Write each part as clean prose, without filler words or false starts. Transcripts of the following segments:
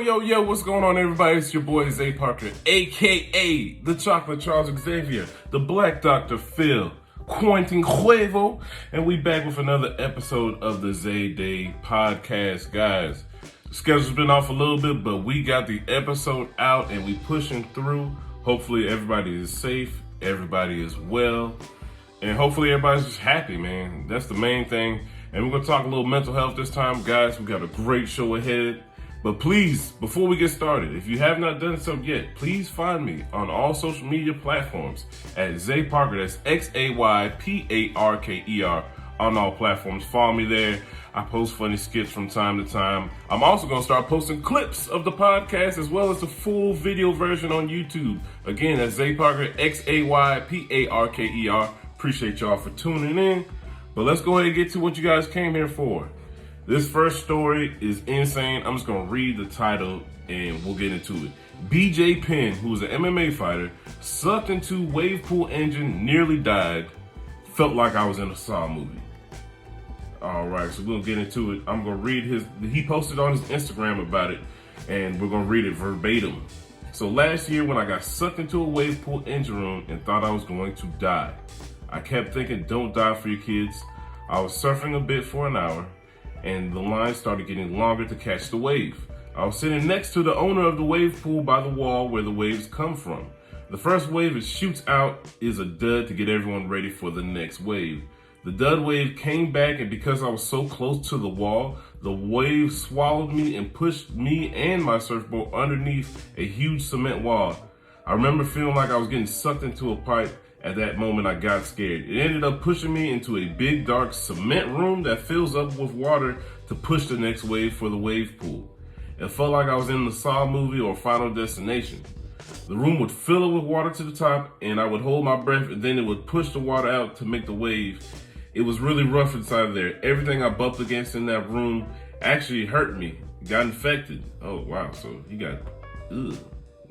Yo, what's going on, everybody? It's your boy, Zay Parker, a.k.a. the Chocolate Charles Xavier, the Black Dr. Phil, Quarantine Huevo, and we back with another episode of the Zay Day podcast, guys. The schedule's been off a little bit, but we got the episode out and we pushing through. Hopefully everybody is safe, everybody is well, and hopefully everybody's just happy, man. That's the main thing. And we're going to talk a little mental health this time, guys. We got a great show ahead. But please, before we get started, if you have not done so yet, please find me on all social media platforms at Zay Parker. That's XAYPARKER on all platforms. Follow me there. I post funny skits from time to time. I'm also going to start posting clips of the podcast as well as the full video version on YouTube. Again, that's Zay Parker, XAYPARKER. Appreciate y'all for tuning in. But let's go ahead and get to what you guys came here for. This first story is insane. I'm just going to read the title and we'll get into it. BJ Penn, who was an MMA fighter, sucked into wave pool engine, nearly died. Felt like I was in a Saw movie. All right, so we'll get into it. I'm going to read he posted on his Instagram about it, and we're going to read it verbatim. So last year when I got sucked into a wave pool engine room and thought I was going to die, I kept thinking, don't die for your kids. I was surfing a bit for an hour, and the line started getting longer to catch the wave. I was sitting next to the owner of the wave pool by the wall where the waves come from. The first wave it shoots out is a dud to get everyone ready for the next wave. The dud wave came back, and because I was so close to the wall, the wave swallowed me and pushed me and my surfboard underneath a huge cement wall. I remember feeling like I was getting sucked into a pipe. At that moment, I got scared. It ended up pushing me into a big, dark cement room that fills up with water to push the next wave for the wave pool. It felt like I was in the Saw movie or Final Destination. The room would fill up with water to the top, and I would hold my breath, and then it would push the water out to make the wave. It was really rough inside of there. Everything I bumped against in that room actually hurt me. Got infected. Oh, wow. So you got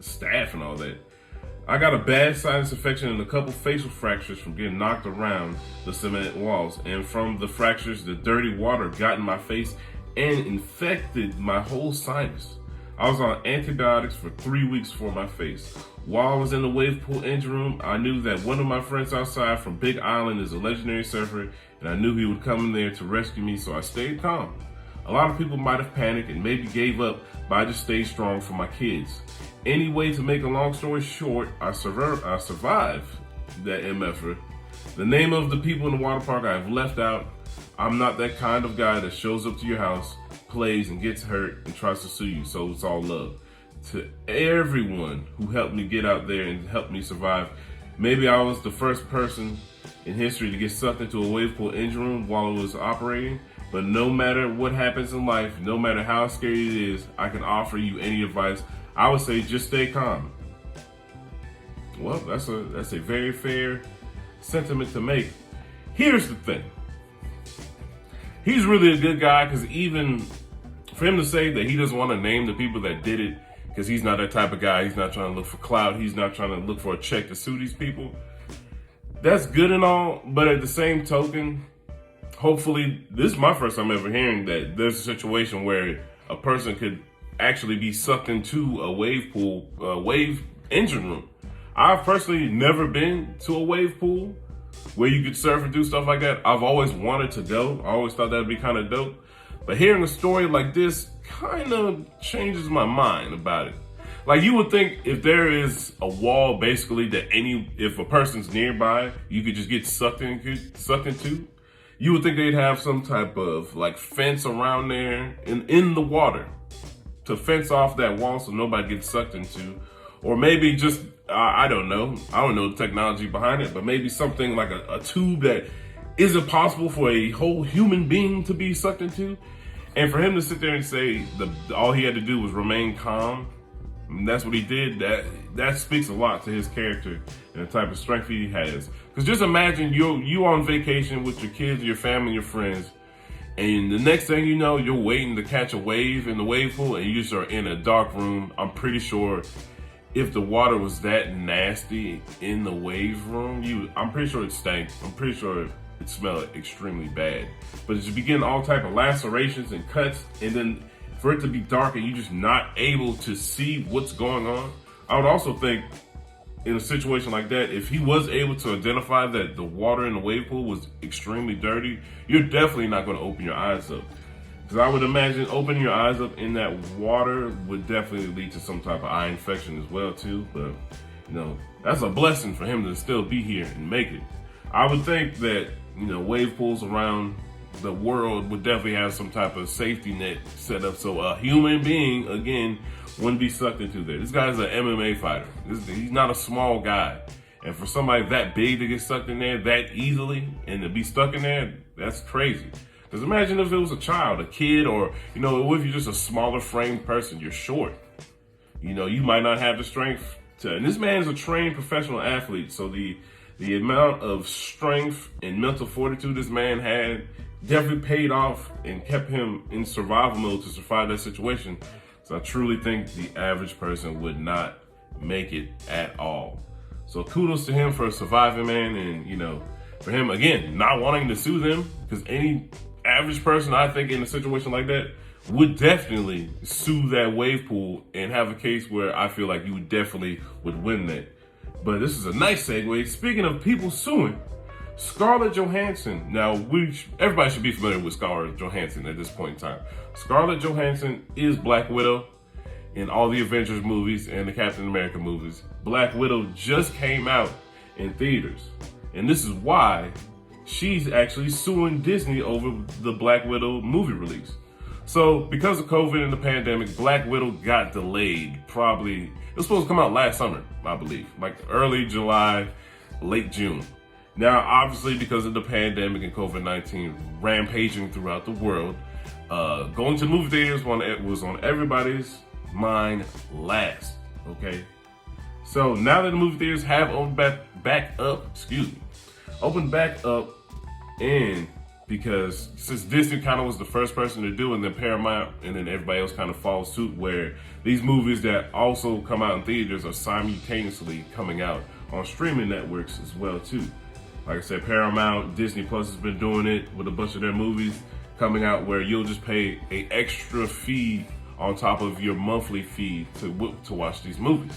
staph and all that. I got a bad sinus infection and a couple facial fractures from getting knocked around the cement walls. And from the fractures, the dirty water got in my face and infected my whole sinus. I was on antibiotics for 3 weeks for my face. While I was in the wave pool engine room, I knew that one of my friends outside from Big Island is a legendary surfer, and I knew he would come in there to rescue me, so I stayed calm. A lot of people might have panicked and maybe gave up, but I just stayed strong for my kids. Anyway, to make a long story short, I survived that MFer. The name of the people in the water park I have left out. I'm not that kind of guy that shows up to your house, plays and gets hurt and tries to sue you, so it's all love. To everyone who helped me get out there and helped me survive. Maybe I was the first person in history to get sucked into a wave pool engine room while it was operating, but no matter what happens in life, no matter how scary it is, I can offer you any advice. I would say just stay calm. Well, that's a very fair sentiment to make. Here's the thing. He's really a good guy, because even for him to say that he doesn't want to name the people that did it, because he's not that type of guy. He's not trying to look for clout. He's not trying to look for a check to sue these people. That's good and all, but at the same token, hopefully, this is my first time ever hearing that there's a situation where a person could actually be sucked into a wave pool, wave engine room. I've personally never been to a wave pool where you could surf and do stuff like that. I've always wanted to go. I always thought that'd be kind of dope. But hearing a story like this kind of changes my mind about it. Like, you would think if there is a wall basically that if a person's nearby, you could just get sucked into. You would think they'd have some type of like fence around there in the water to fence off that wall so nobody gets sucked into. Or maybe just, I don't know the technology behind it, but maybe something like a tube that isn't possible for a whole human being to be sucked into. And for him to sit there and say all he had to do was remain calm, and that's what he did, that speaks a lot to his character and the type of strength he has. Because just imagine you on vacation with your kids, your family, your friends, and the next thing you know, you're waiting to catch a wave in the wave pool, and you just are in a dark room. I'm pretty sure if the water was that nasty in the wave room, I'm pretty sure it stank. I'm pretty sure it smelled extremely bad. But you begin all type of lacerations and cuts, and then for it to be dark and you're just not able to see what's going on. I would also think in a situation like that, if he was able to identify that the water in the wave pool was extremely dirty, you're definitely not going to open your eyes up. Because I would imagine opening your eyes up in that water would definitely lead to some type of eye infection as well too. But that's a blessing for him to still be here and make it. I would think that wave pools around the world would definitely have some type of safety net set up so a human being again wouldn't be sucked into there. This guy's an MMA fighter. He's not a small guy. And for somebody that big to get sucked in there that easily and to be stuck in there, that's crazy. Because imagine if it was a child, a kid, or, if you're just a smaller framed person, you're short. You might not have the strength to, and this man is a trained professional athlete. So the amount of strength and mental fortitude this man had definitely paid off and kept him in survival mode to survive that situation. So I truly think the average person would not make it at all. So kudos to him for surviving, man. And, for him, again, not wanting to sue them, because any average person, I think, in a situation like that would definitely sue that wave pool and have a case where I feel like you definitely would win that. But this is a nice segue. Speaking of people suing, Scarlett Johansson. Now, everybody should be familiar with Scarlett Johansson at this point in time. Scarlett Johansson is Black Widow in all the Avengers movies and the Captain America movies. Black Widow just came out in theaters. And this is why she's actually suing Disney over the Black Widow movie release. So, because of COVID and the pandemic, Black Widow got delayed. Probably, it was supposed to come out last summer, I believe. Like early July, late June. Now, obviously, because of the pandemic and COVID-19 rampaging throughout the world, going to the movie theaters was on everybody's mind last, okay? So now that the movie theaters have opened back up, and because since Disney kind of was the first person to do it, and then Paramount, and then everybody else kind of follows suit, where these movies that also come out in theaters are simultaneously coming out on streaming networks as well too. Like I said, Paramount, Disney Plus has been doing it with a bunch of their movies coming out where you'll just pay an extra fee on top of your monthly fee to watch these movies.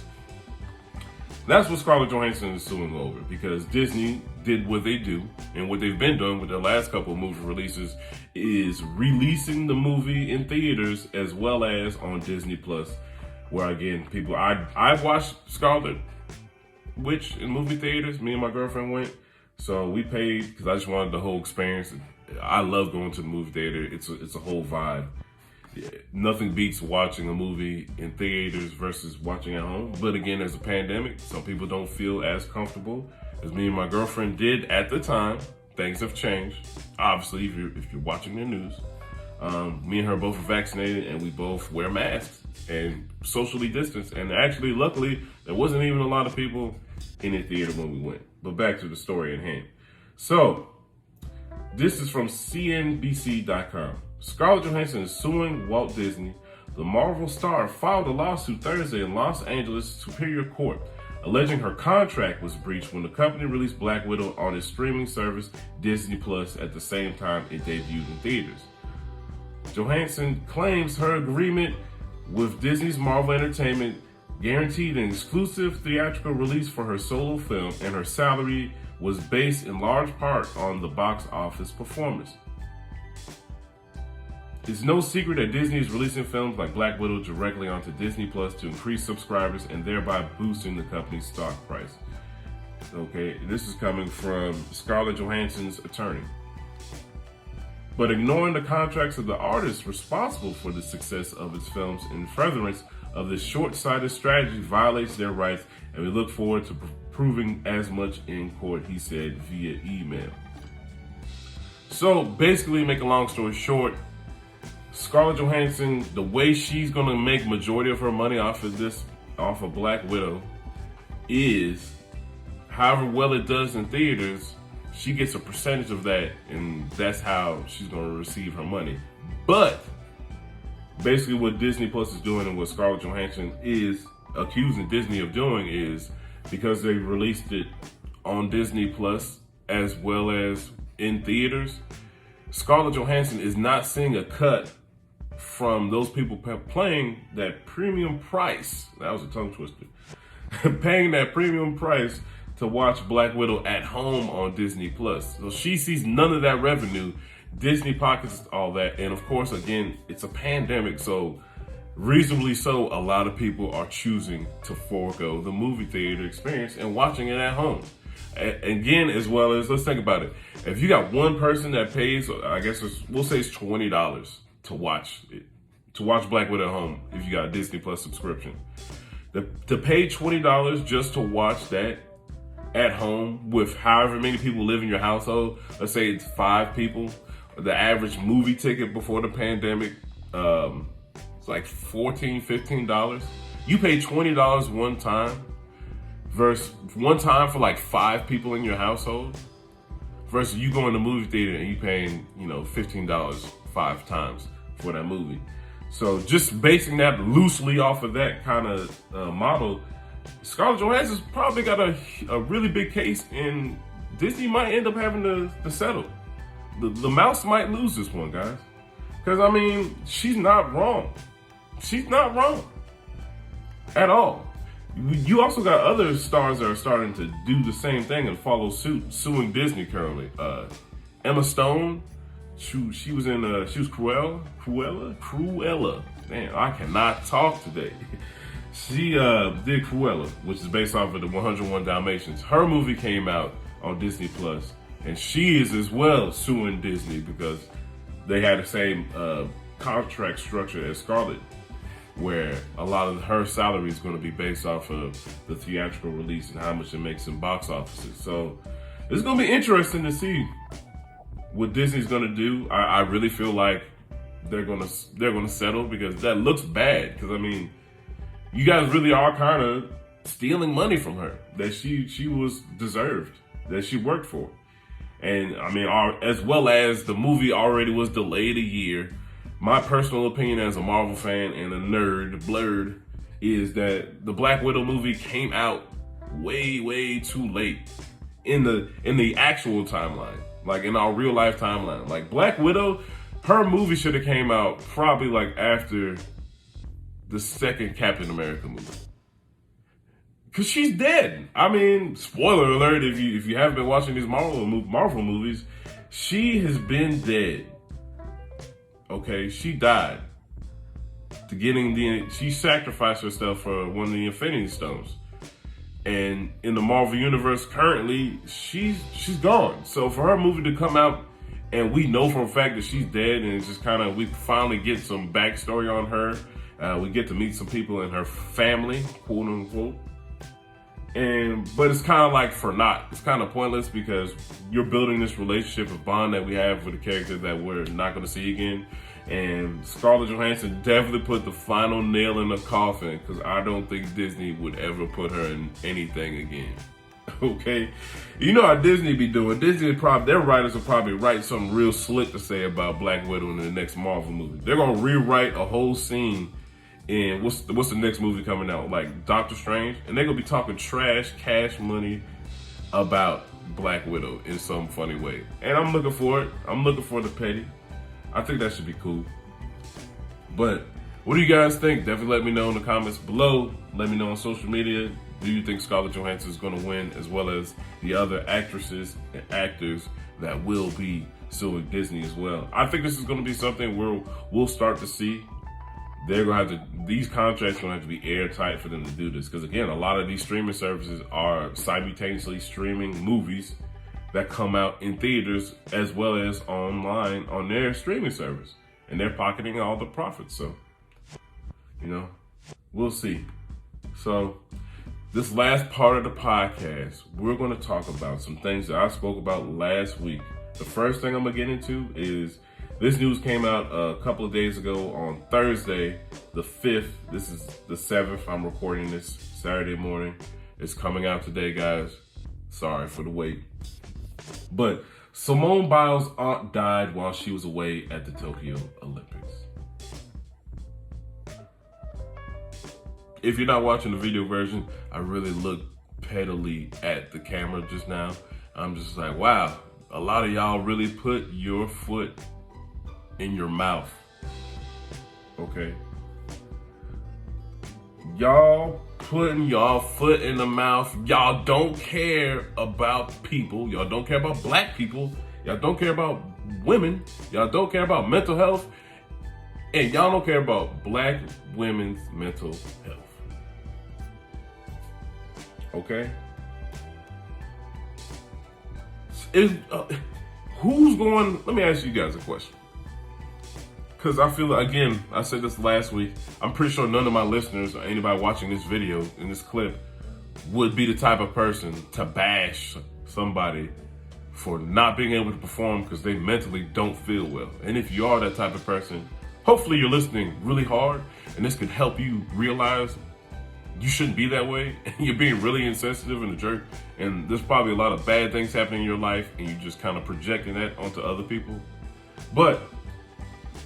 That's what Scarlett Johansson is suing over, because Disney did what they do, and what they've been doing with their last couple of movie releases is releasing the movie in theaters as well as on Disney Plus, where again, I've watched Scarlet Witch in movie theaters. Me and my girlfriend went. So we paid because I just wanted the whole experience. I love going to the movie theater. It's a whole vibe. Yeah, nothing beats watching a movie in theaters versus watching at home. But again, there's a pandemic. Some people don't feel as comfortable as me and my girlfriend did at the time. Things have changed. Obviously, if you're watching the news, me and her both are vaccinated and we both wear masks and socially distanced. And actually, luckily, there wasn't even a lot of people in the theater when we went. But back to the story at hand. So, this is from CNBC.com. Scarlett Johansson is suing Walt Disney. The Marvel star filed a lawsuit Thursday in Los Angeles Superior Court, alleging her contract was breached when the company released Black Widow on its streaming service, Disney Plus, at the same time it debuted in theaters. Johansson claims her agreement with Disney's Marvel Entertainment guaranteed an exclusive theatrical release for her solo film, and her salary was based in large part on the box office performance. It's no secret that Disney is releasing films like Black Widow directly onto Disney Plus to increase subscribers and thereby boosting the company's stock price. Okay, this is coming from Scarlett Johansson's attorney. But ignoring the contracts of the artists responsible for the success of its films in furtherance of this short-sighted strategy violates their rights, and we look forward to proving as much in court, he said via email. So basically, make a long story short, Scarlett Johansson, the way she's gonna make majority of her money off of Black Widow is, however well it does in theaters, she gets a percentage of that, and that's how she's gonna receive her money. But basically what Disney Plus is doing, and what Scarlett Johansson is accusing Disney of doing, is because they released it on Disney Plus as well as in theaters, Scarlett Johansson is not seeing a cut from those people playing that premium price. That was a tongue twister. Paying that premium price to watch Black Widow at home on Disney Plus. So she sees none of that revenue. Disney pockets all that. And of course, again, it's a pandemic. So reasonably so, a lot of people are choosing to forego the movie theater experience and watching it at home. Again, as well as, let's think about it. If you got one person that pays, I guess we'll say it's $20 to watch it, to watch Black Widow at home if you got a Disney Plus subscription. To pay $20 just to watch that at home with however many people live in your household, let's say it's 5 people, the average movie ticket before the pandemic, it's like $14, $15. You pay $20 one time versus one time for like 5 people in your household versus you going to the movie theater and you paying, $15 5 times for that movie. So just basing that loosely off of that kind of model, Scarlett Johansson's probably got a really big case, and Disney might end up having to settle. The mouse might lose this one, guys. Because, she's not wrong. She's not wrong at all. You also got other stars that are starting to do the same thing and follow suit, suing Disney currently. Emma Stone, she was in, she was Cruella. Damn, I cannot talk today. She did Cruella, which is based off of the 101 Dalmatians. Her movie came out on Disney Plus, and she is as well suing Disney because they had the same contract structure as Scarlett, where a lot of her salary is going to be based off of the theatrical release and how much it makes in box offices. So it's going to be interesting to see what Disney's going to do. I really feel like they're going to settle because that looks bad. Because you guys really are kind of stealing money from her that she was deserved, that she worked for. And as well as the movie already was delayed a year. My personal opinion as a Marvel fan and a nerd, blurred, is that the Black Widow movie came out way, way too late in the actual timeline, like in our real life timeline. Like Black Widow, her movie should have came out probably like after the second Captain America movie, because she's dead. Spoiler alert if you haven't been watching these Marvel movies, she has been dead. Okay, she died she sacrificed herself for one of the Infinity Stones. And in the Marvel Universe currently, she's gone. So for her movie to come out and we know for a fact that she's dead, and it's just kind of, we finally get some backstory on her. We get to meet some people in her family, quote unquote. But it's kind of like for naught. It's kind of pointless because you're building this relationship, a bond that we have with a character that we're not going to see again. And Scarlett Johansson definitely put the final nail in the coffin, because I don't think Disney would ever put her in anything again. Okay? You know how Disney be doing. Their writers will probably write something real slick to say about Black Widow in the next Marvel movie. They're going to rewrite a whole scene in what's the next movie coming out? Like Doctor Strange? And they're going to be talking trash, cash money about Black Widow in some funny way. And I'm looking for it. I'm looking for the petty. I think that should be cool. But what do you guys think? Definitely let me know in the comments below. Let me know on social media. Do you think Scarlett Johansson is going to win, as well as the other actresses and actors that will be suing Disney as well? I think this is going to be something where we'll start to see. They're going to have to, these contracts are going to have to be airtight for them to do this. Because again, a lot of these streaming services are simultaneously streaming movies that come out in theaters as well as online on their streaming service. And they're pocketing all the profits. So, we'll see. So, this last part of the podcast, we're going to talk about some things that I spoke about last week. The first thing I'm going to get into is this news came out a couple of days ago on Thursday, the 5th. This is the 7th. I'm recording this Saturday morning. It's coming out today, guys. Sorry for the wait. But Simone Biles' aunt died while she was away at the Tokyo Olympics. If you're not watching the video version, I really looked pettily at the camera just now. I'm just like, wow, a lot of y'all really put your foot in your mouth Okay? Y'all putting y'all foot in the mouth. Y'all don't care about people. Y'all don't care about black people. Y'all don't care about women. Y'all don't care about mental health. And y'all don't care about black women's mental health. Okay? Who's going, let me ask you guys a question. Because I feel, again, I said this last week, I'm pretty sure none of my listeners or anybody watching this video, in this clip, would be the type of person to bash somebody for not being able to perform because they mentally don't feel well. And if you are that type of person, hopefully you're listening really hard and this could help you realize you shouldn't be that way. You're being really insensitive and a jerk, and there's probably a lot of bad things happening in your life and you're just kind of projecting that onto other people. But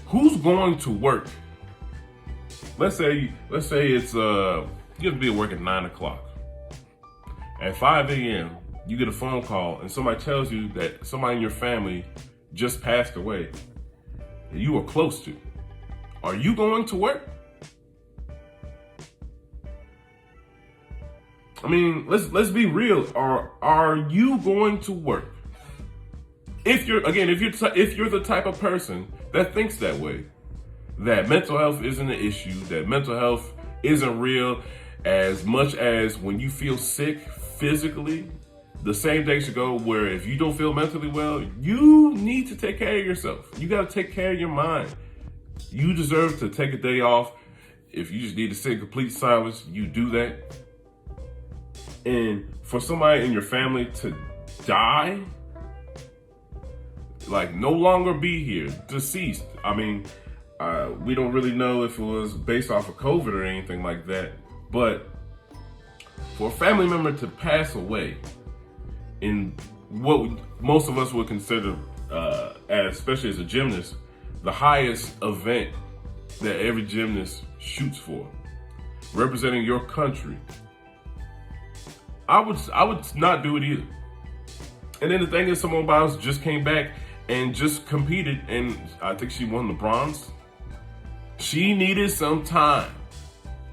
who's going to work? Let's say it's you have to be at work at 9 o'clock. At 5 a.m., you get a phone call and somebody tells you that somebody in your family just passed away that you were close to. Are you going to work? I mean, let's be real. Are you going to work? If you're the type of person that thinks that way, that mental health isn't an issue, that mental health isn't real, as much as when you feel sick physically, the same day should go where if you don't feel mentally well, you need to take care of yourself. You got to take care of your mind. You deserve to take a day off. If you just need to sit in complete silence, you do that. And for somebody in your family to die, like no longer be here, deceased. I mean, we don't really know if it was based off of COVID or anything like that, but for a family member to pass away in what most of us would consider, especially as a gymnast, the highest event that every gymnast shoots for, representing your country, I would not do it either. And then the thing is, Simone Biles just came back and just competed, and I think she won the bronze. She needed some time.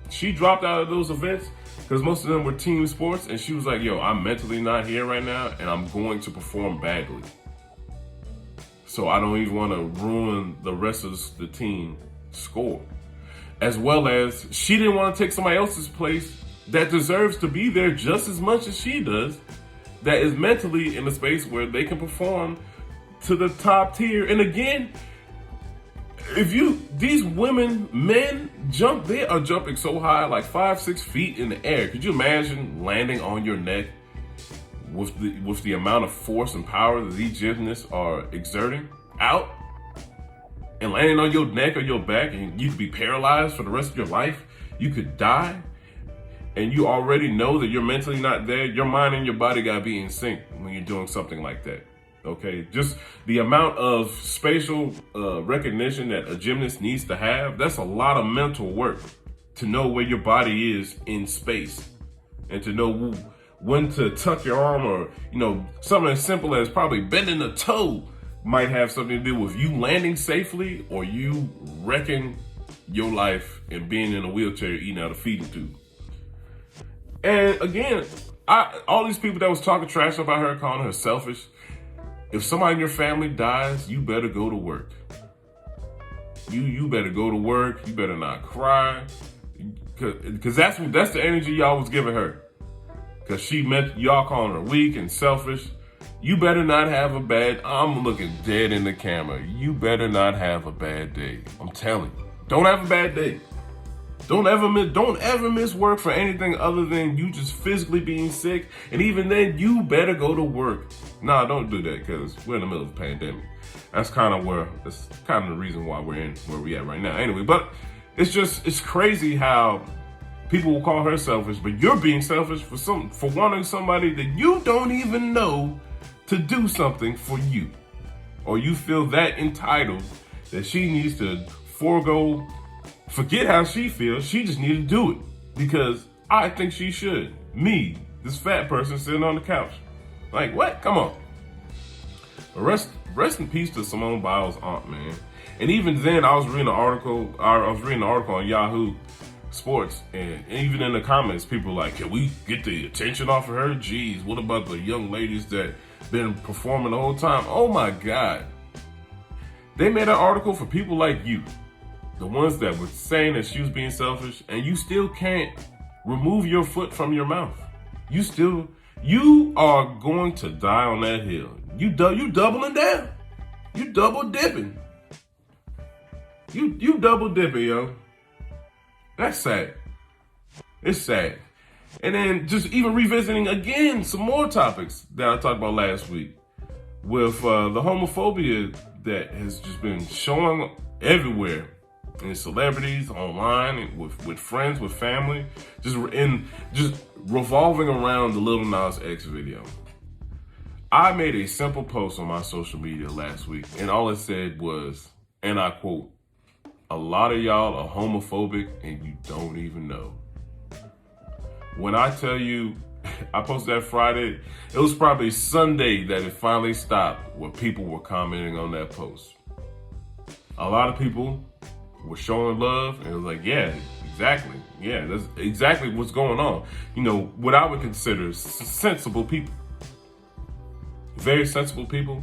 She dropped out of those events because most of them were team sports, and she was like, yo, I'm mentally not here right now, and I'm going to perform badly. So I don't even want to ruin the rest of the team score. As well as she didn't want to take somebody else's place that deserves to be there just as much as she does, that is mentally in a space where they can perform to the top tier. And again, these men jump, they are jumping so high, like 5-6 feet in the air. Could you imagine landing on your neck with the amount of force and power that these gymnasts are exerting out, and landing on your neck or your back, and you could be paralyzed for the rest of your life? You could die, and you already know that you're mentally not there. Your mind and your body gotta be in sync when you're doing something like that. Okay, just the amount of spatial recognition that a gymnast needs to have, that's a lot of mental work to know where your body is in space and to know when to tuck your arm, or, something as simple as probably bending a toe might have something to do with you landing safely or you wrecking your life and being in a wheelchair eating out a feeding tube. And again, all these people that was talking trash about her, calling her selfish, if somebody in your family dies, you better go to work. You better go to work. You better not cry, because that's the energy y'all was giving her. Because she meant y'all calling her weak and selfish. You better not have a bad. I'm looking dead in the camera. You better not have a bad day. I'm telling you, don't have a bad day. Don't ever miss work for anything other than you just physically being sick. And even then, you better go to work. Nah, don't do that, because we're in the middle of a pandemic. That's kind of the reason why we're in where we're at right now. Anyway, but it's crazy how people will call her selfish, but you're being selfish for wanting somebody that you don't even know to do something for you. Or you feel that entitled that she needs to forget how she feels. She just needs to do it because I think she should. Me, this fat person sitting on the couch. Like, what? Come on. Rest in peace to Simone Biles' aunt, man. And even then, I was reading an article. I was reading an article on Yahoo Sports, and even in the comments, people were like, "Can we get the attention off of her? Geez, what about the young ladies that been performing the whole time?" Oh my God! They made an article for people like you, the ones that were saying that she was being selfish, and you still can't remove your foot from your mouth. You are going to die on that hill. You doubling down. You double dipping. You double dipping, yo. That's sad. It's sad. And then just even revisiting again some more topics that I talked about last week with the homophobia that has just been showing everywhere in celebrities, online, with friends, with family, just revolving around the Lil Nas X video. I made a simple post on my social media last week, and all it said was, and I quote, "A lot of y'all are homophobic and you don't even know." When I tell you, I posted that Friday, it was probably Sunday that it finally stopped where people were commenting on that post. A lot of people were showing love, and it was like, yeah, exactly. Yeah, that's exactly what's going on. You know, what I would consider sensible people. Very sensible people.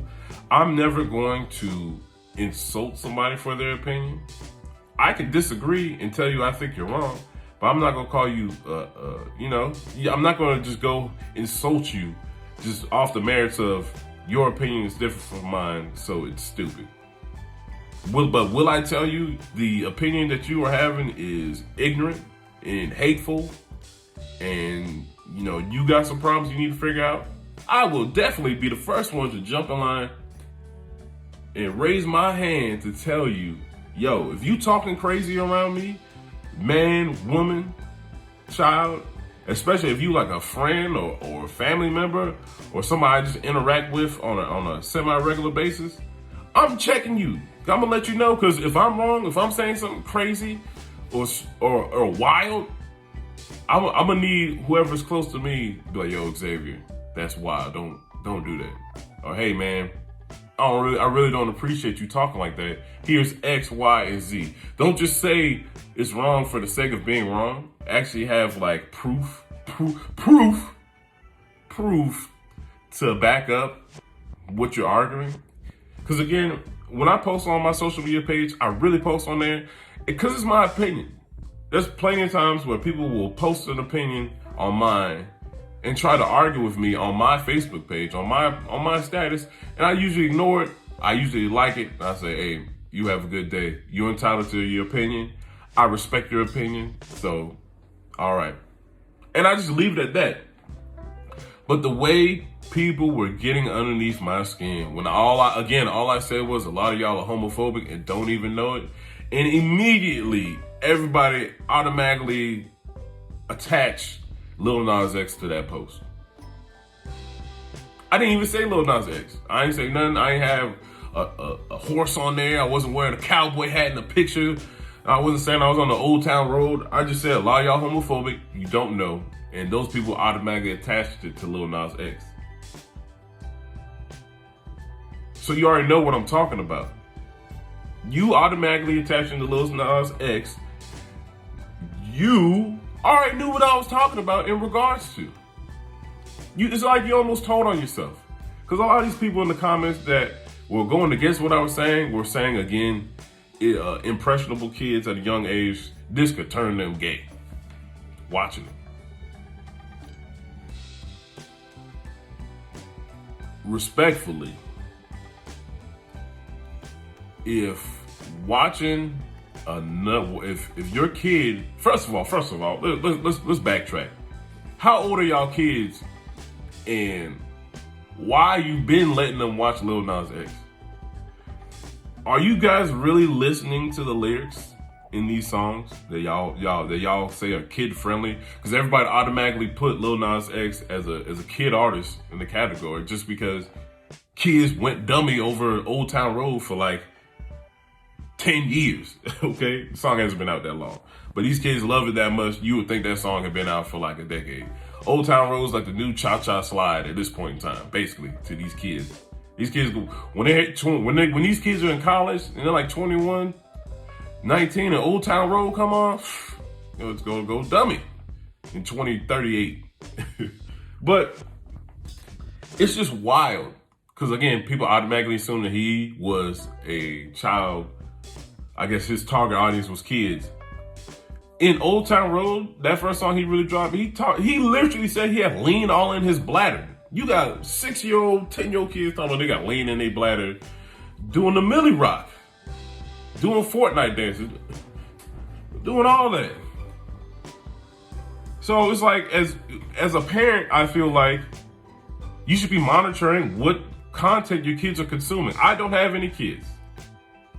I'm never going to insult somebody for their opinion. I can disagree and tell you I think you're wrong, but I'm not going to call you, I'm not going to just go insult you just off the merits of your opinion is different from mine, so it's stupid. But will I tell you the opinion that you are having is ignorant and hateful, and you got some problems you need to figure out? I will definitely be the first one to jump in line and raise my hand to tell you, yo, if you talking crazy around me, man, woman, child, especially if you like a friend or a family member or somebody I just interact with on a semi-regular basis, I'm checking you. I'm gonna let you know, because if I'm wrong, if I'm saying something crazy or wild, I'm gonna need whoever's close to me to be like, yo, Xavier, that's wild. Don't do that. Or hey, man, I really don't appreciate you talking like that. Here's X, Y, and Z. Don't just say it's wrong for the sake of being wrong. Actually have like proof to back up what you're arguing. Because again, when I post on my social media page, I really post on there because it's my opinion. There's plenty of times where people will post an opinion on mine and try to argue with me on my Facebook page, on my status, and I usually ignore it. I usually like it, and I say, hey, you have a good day. You're entitled to your opinion. I respect your opinion, so, all right. And I just leave it at that. But the way people were getting underneath my skin when all I said was a lot of y'all are homophobic and don't even know it, and immediately everybody automatically attached Lil Nas X to that post. I didn't even say Lil Nas X. I didn't say nothing. I didn't have a horse on there. I wasn't wearing a cowboy hat in the picture. I wasn't saying I was on the Old Town Road. I just said a lot of y'all homophobic. You don't know. And those people automatically attached it to Lil Nas X. So you already know what I'm talking about. You automatically attaching to Lil Nas X. You already knew what I was talking about in regards to. It's like you almost told on yourself. Because a lot of these people in the comments that were going against what I was saying were saying, again, impressionable kids at a young age, this could turn them gay. Watching it. Respectfully, if watching if your kid, first of all, let's backtrack. How old are y'all kids, and why you been letting them watch Lil Nas X? Are you guys really listening to the lyrics in these songs that y'all say are kid friendly? Because everybody automatically put Lil Nas X as a kid artist in the category just because kids went dummy over Old Town Road for like 10 years, okay? The song hasn't been out that long. But these kids love it that much, you would think that song had been out for like a decade. Old Town Road's like the new Cha-Cha Slide at this point in time, basically, to these kids. These kids go, when these kids are in college and they're like 21, 19, and Old Town Road come on, it's gonna go dummy in 2038. But it's just wild. Because again, people automatically assume that he was a child. I guess his target audience was kids. In Old Town Road, that first song he really dropped, he literally said he had lean all in his bladder. You got 6-year-old, 10-year-old kids talking about they got lean in their bladder, doing the Millie Rock, doing Fortnite dances, doing all that. So it's like, as a parent, I feel like you should be monitoring what content your kids are consuming. I don't have any kids.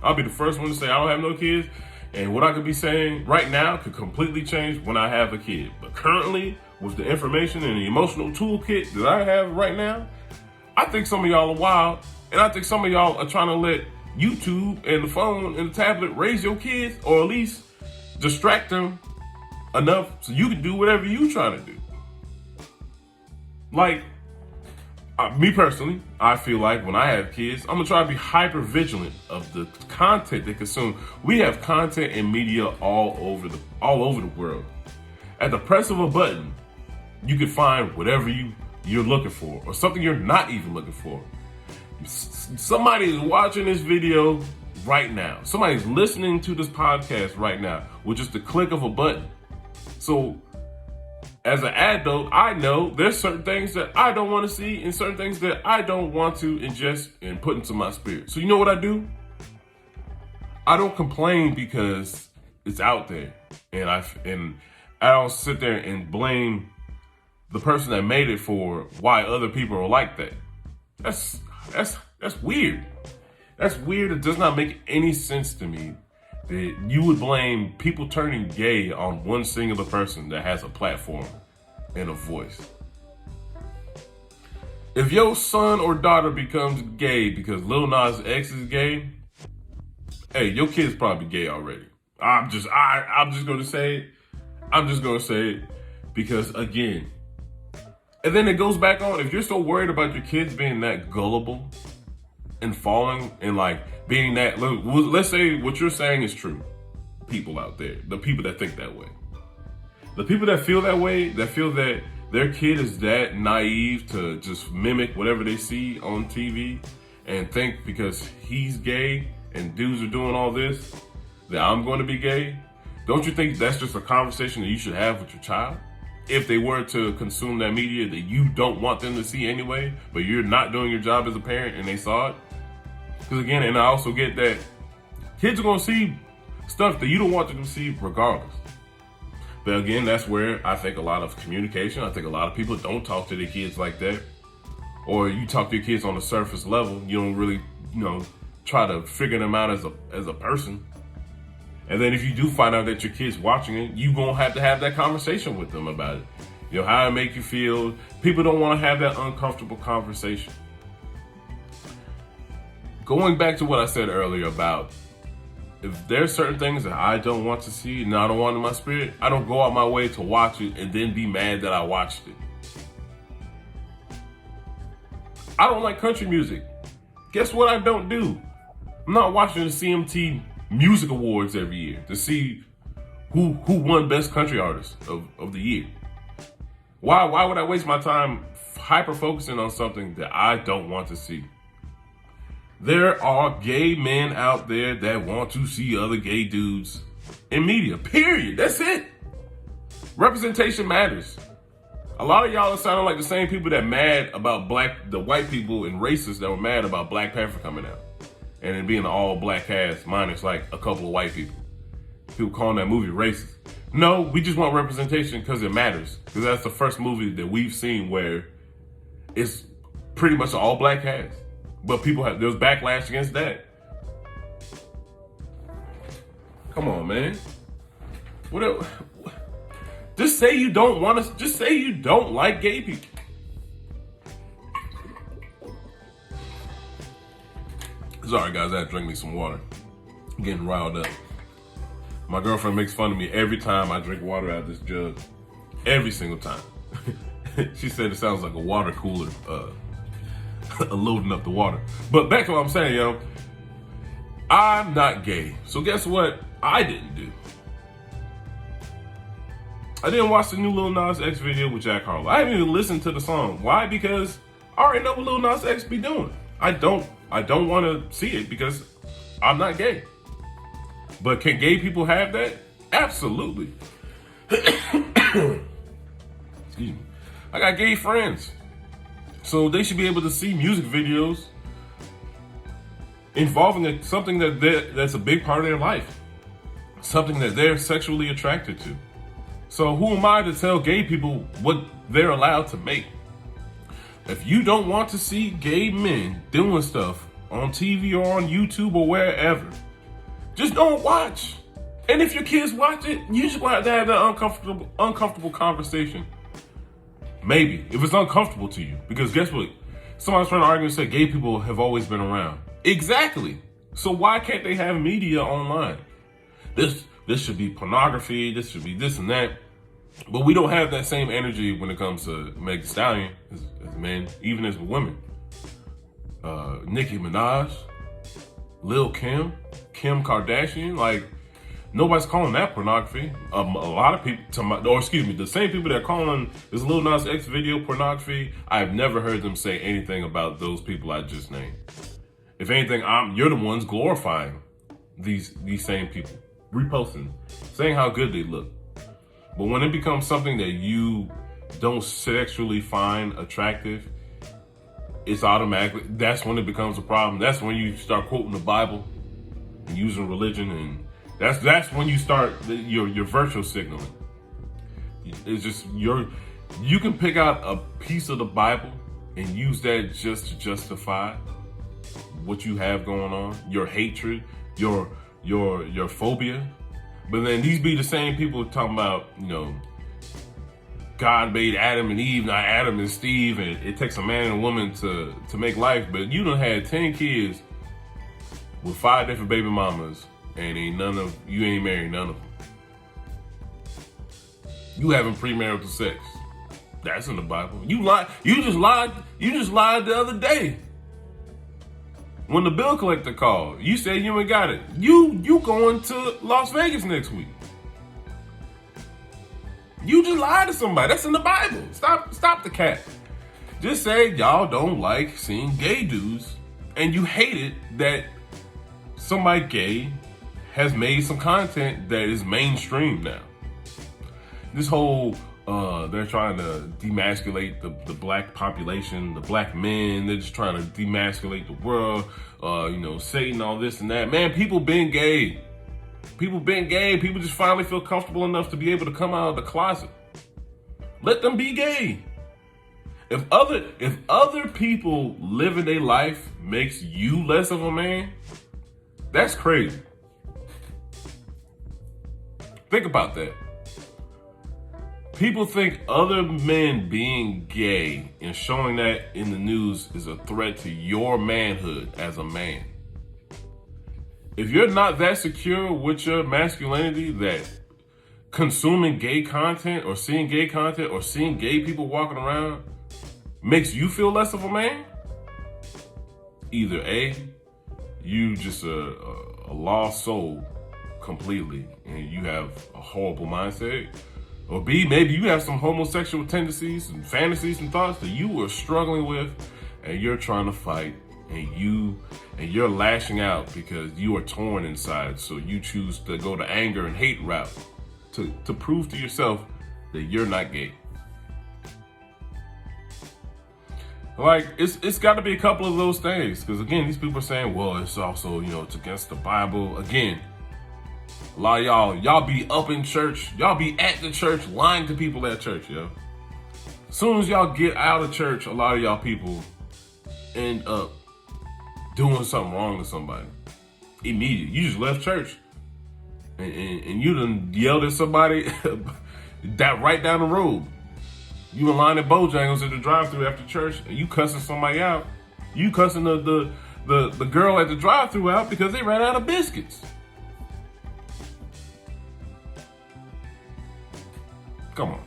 I'll be the first one to say I don't have no kids. And what I could be saying right now could completely change when I have a kid. But currently, with the information and the emotional toolkit that I have right now, I think some of y'all are wild. And I think some of y'all are trying to let YouTube and the phone and the tablet raise your kids, or at least distract them enough so you can do whatever you trying to do. Like, me personally, I feel like when I have kids, I'm gonna try to be hyper vigilant of the content they consume. We have content and media all over the world. At the press of a button, you can find whatever you're looking for, or something you're not even looking for. Somebody is watching this video right now. Somebody's listening to this podcast right now with just the click of a button. So, as an adult, I know there's certain things that I don't want to see and certain things that I don't want to ingest and put into my spirit. So you know what I do? I don't complain because it's out there, and I don't sit there and blame the person that made it for why other people are like that. That's weird. That's weird. It does not make any sense to me that you would blame people turning gay on one singular person that has a platform and a voice. If your son or daughter becomes gay because Lil Nas X is gay, hey, your kid's probably gay already. I'm just gonna say it. I'm just gonna say it because, again, and then it goes back on, if you're so worried about your kids being that gullible and falling and like being that, let's say what you're saying is true. People out there, the people that think that way, the people that feel that way, that feel that their kid is that naive to just mimic whatever they see on TV and think because he's gay and dudes are doing all this, that I'm going to be gay. Don't you think that's just a conversation that you should have with your child? If they were to consume that media that you don't want them to see anyway, but you're not doing your job as a parent and they saw it. Because again, and I also get that kids are going to see stuff that you don't want them to see regardless. But again, that's where I think a lot of communication, I think a lot of people don't talk to their kids like that. Or you talk to your kids on the surface level. You don't really, try to figure them out as a person. And then if you do find out that your kid's watching it, you're going to have that conversation with them about it. How it make you feel. People don't want to have that uncomfortable conversation. Going back to what I said earlier about if there's certain things that I don't want to see and I don't want in my spirit, I don't go out my way to watch it and then be mad that I watched it. I don't like country music. Guess what I don't do? I'm not watching the CMT Music Awards every year to see who won Best Country Artist of the year. Why would I waste my time hyper focusing on something that I don't want to see? There are gay men out there that want to see other gay dudes in media, period. That's it. Representation matters. A lot of y'all are sounding like the same people that mad about the white people and racists that were mad about Black Panther coming out. And it being an all-black cast minus like a couple of white people. People calling that movie racist. No, we just want representation because it matters. Because that's the first movie that we've seen where it's pretty much an all-black cast. But there's backlash against that. Come on, man. What? Just say you don't want to. Just say you don't like gay people. Sorry, guys. I had to drink me some water. I'm getting riled up. My girlfriend makes fun of me every time I drink water out of this jug. Every single time. She said it sounds like a water cooler loading up the water. But back to what I'm saying, yo. I'm not gay. So guess what I didn't do? I didn't watch the new Lil Nas X video with Jack Harlow. I haven't even listened to the song. Why? Because I already know what Lil Nas X be doing. I don't want to see it because I'm not gay. But can gay people have that? Absolutely. Excuse me. I got gay friends. So they should be able to see music videos involving something that's a big part of their life. Something that they're sexually attracted to. So who am I to tell gay people what they're allowed to make? If you don't want to see gay men doing stuff on TV or on YouTube or wherever, just don't watch. And if your kids watch it, you just want to have that uncomfortable conversation. Maybe, if it's uncomfortable to you. Because guess what? Somebody's trying to argue and say gay people have always been around. Exactly. So why can't they have media online? This should be pornography, this should be this and that. But we don't have that same energy when it comes to Meg Thee Stallion as men, even as women. Nicki Minaj, Lil Kim, Kim Kardashian, like, nobody's calling that pornography. A lot of people, the same people that are calling this Lil Nas X video pornography, I've never heard them say anything about those people I just named. If anything, you're the ones glorifying these same people, reposting, saying how good they look. But when it becomes something that you don't sexually find attractive, it's automatically, that's when it becomes a problem. That's when you start quoting the Bible and using religion, and that's when you start your virtual signaling. It's just you can pick out a piece of the Bible and use that just to justify what you have going on, your hatred, your phobia. But then these be the same people talking about, God made Adam and Eve, not Adam and Steve, and it takes a man and a woman to make life. But you done had 10 kids with 5 different baby mamas, and you ain't married none of them. You having premarital sex. That's in the Bible. You just lied the other day. When the bill collector called, you said you ain't got it. You going to Las Vegas next week. You just lied to somebody. That's in the Bible. Stop the cat. Just say y'all don't like seeing gay dudes, and you hate it that somebody gay has made some content that is mainstream now. This whole they're trying to demasculate the black population, the black men. They're just trying to demasculate the world. Satan, all this and that. Man, people been gay. People just finally feel comfortable enough to be able to come out of the closet. Let them be gay. If other people living their life makes you less of a man, that's crazy. Think about that. People think other men being gay and showing that in the news is a threat to your manhood as a man. If you're not that secure with your masculinity that consuming gay content or seeing gay content or seeing gay people walking around makes you feel less of a man, either A, you just a lost soul completely and you have a horrible mindset, or B, maybe you have some homosexual tendencies and fantasies and thoughts that you are struggling with and you're trying to fight, and you're lashing out because you are torn inside. So you choose to go the anger and hate route to prove to yourself that you're not gay. Like, it's got to be a couple of those things. Because again, these people are saying, well, it's also, it's against the Bible. Again, a lot of y'all be up in church. Y'all be at the church lying to people at church, yo. As soon as y'all get out of church, a lot of y'all people end up doing something wrong to somebody. Immediately. You just left church. And you done yelled at somebody that right down the road. You in line at Bojangles at the drive-thru after church, and you cussing somebody out. You cussing the girl at the drive-thru out because they ran out of biscuits. Come on,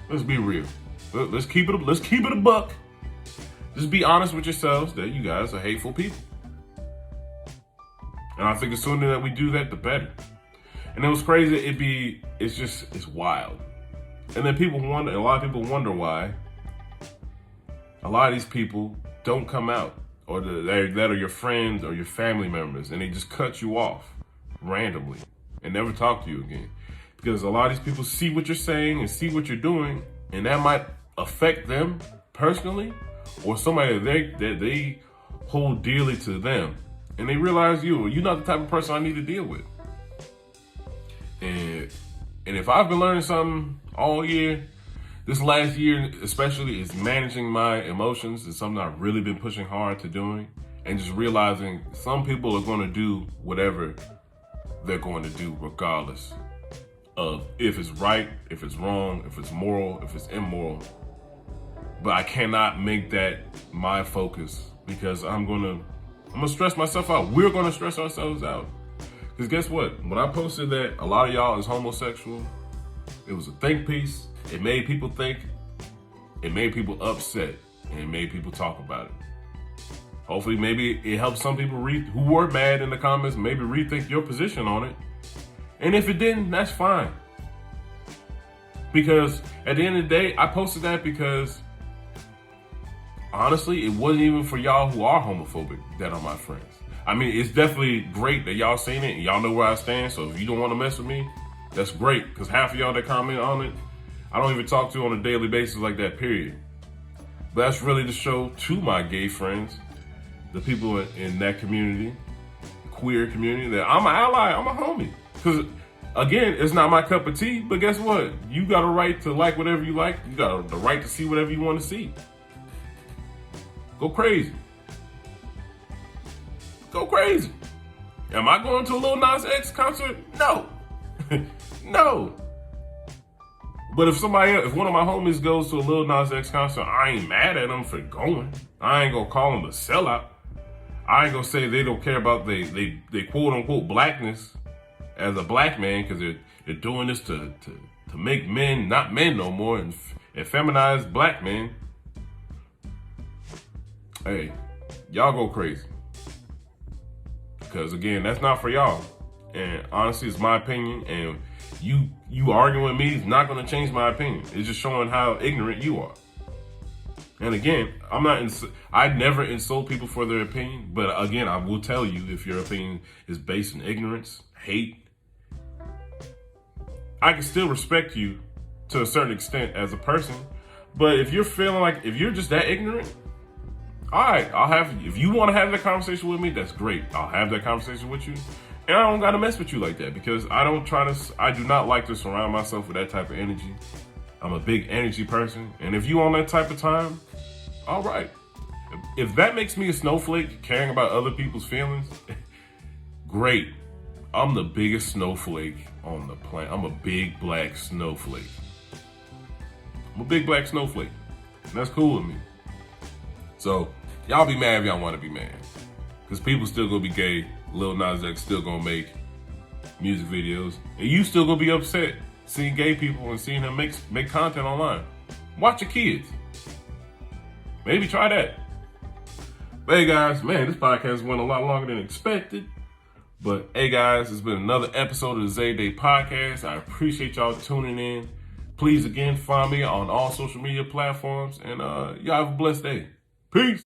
let's be real. Let's keep it a buck. Just be honest with yourselves that you guys are hateful people. And I think the sooner that we do that, the better. And it was crazy. It's wild. And then a lot of people wonder why a lot of these people don't come out, or that are your friends or your family members, and they just cut you off randomly and never talk to you again. Because a lot of these people see what you're saying and see what you're doing, and that might affect them personally, or somebody that they hold dearly to them. And they realize you're not the type of person I need to deal with. And if I've been learning something all year, this last year especially, is managing my emotions. Is something I've really been pushing hard to doing, and just realizing some people are going to do whatever they're going to do regardless of if it's right, if it's wrong, if it's moral, if it's immoral. But I cannot make that my focus, because I'm gonna stress myself out. We're gonna stress ourselves out. Because guess what? When I posted that a lot of y'all is homosexual, it was a think piece. It made people think. It made people upset. And it made people talk about it. Hopefully, maybe it helped some people who were mad in the comments, maybe rethink your position on it. And if it didn't, that's fine. Because at the end of the day, I posted that because honestly, it wasn't even for y'all who are homophobic that are my friends. I mean, it's definitely great that y'all seen it and y'all know where I stand. So if you don't want to mess with me, that's great. Because half of y'all that comment on it, I don't even talk to on a daily basis like that, period. But that's really to show to my gay friends, the people in that community, queer community, that I'm an ally, I'm a homie. Because again, it's not my cup of tea, but guess what? You got a right to like whatever you like. You got the right to see whatever you want to see. Go crazy. Go crazy. Am I going to a Lil Nas X concert? No. No. But if one of my homies goes to a Lil Nas X concert, I ain't mad at them for going. I ain't gonna call them a sellout. I ain't gonna say they don't care about they quote unquote blackness as a black man, because they're doing this to make men not men no more and feminize black men. Hey, y'all go crazy. Because again, that's not for y'all. And honestly, it's my opinion, and you arguing with me is not going to change my opinion. It's just showing how ignorant you are. And again, I never insult people for their opinion, but again, I will tell you, if your opinion is based in ignorance, hate, I can still respect you to a certain extent as a person. But if you're feeling like, if you're just that ignorant, all right, if you want to have that conversation with me, that's great. I'll have that conversation with you. And I don't got to mess with you like that, because I do not like to surround myself with that type of energy. I'm a big energy person. And if you on that type of time, all right. If that makes me a snowflake, caring about other people's feelings, great. I'm the biggest snowflake on the planet. I'm a big black snowflake. I'm a big black snowflake. And that's cool with me. So, y'all be mad if y'all want to be mad. Because people still gonna be gay. Lil Nas X still gonna make music videos. And you still gonna be upset seeing gay people and seeing him make content online. Watch your kids. Maybe try that. But hey guys, man, this podcast went a lot longer than expected. But hey guys, it's been another episode of the Zay Day Podcast. I appreciate y'all tuning in. Please again, find me on all social media platforms. And y'all have a blessed day. Peace.